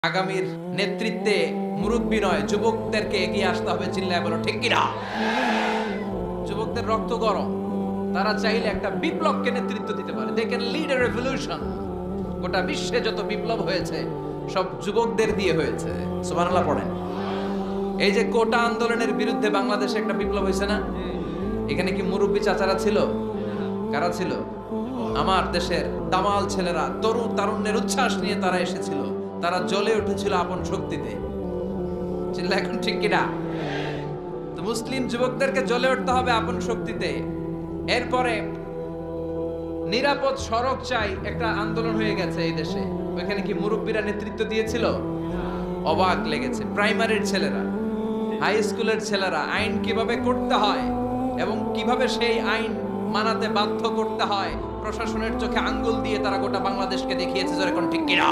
আগামীর নেতৃত্বে মুরব্বী নয়, যুবকদেরকে এগিয়ে আসতে হবে। চিল্লায় বলো ঠিক কিনা? যুবকদের রক্ত গরম, তারা চাইলে একটা বিপ্লবকে নেতৃত্ব দিতে পারে। They can lead a revolution. গোটা বিশ্বে যত বিপ্লব হয়েছে সব যুবকদের দিয়ে হয়েছে। সুবহানাল্লাহ পড়েন। এই যে কোটা আন্দোলনের বিরুদ্ধে বাংলাদেশে একটা বিপ্লব হয়েছে না? এখানে কি মুরব্বী চাচারা ছিল? কারা ছিল? আমার দেশের দামাল ছেলেরা, তরুণ তারুণ্যের উচ্ছ্বাস নিয়ে তারা এসেছিল। তারা জ্বলে উঠেছিল আপন শক্তিতে। চিল্লা এখন ঠিক কিনা? তো মুসলিম যুবকদেরকে জ্বলে উঠতে হবে আপন শক্তিতে। এরপরে নিরাপদ সড়ক চাই একটা আন্দোলন হয়ে গেছে এই দেশে। ওইখানে কি মুরব্বীরা নেতৃত্ব দিয়েছিল? অবাক লেগেছে। প্রাইমারির ছেলেরা, হাই স্কুলের ছেলেরা আইন কিভাবে করতে হয় এবং কিভাবে সেই আইন মানাতে বাধ্য করতে হয়, প্রশাসনের চোখে আঙ্গুল দিয়ে তারা গোটা বাংলাদেশকে দেখিয়েছে। এখন ঠিক কিনা?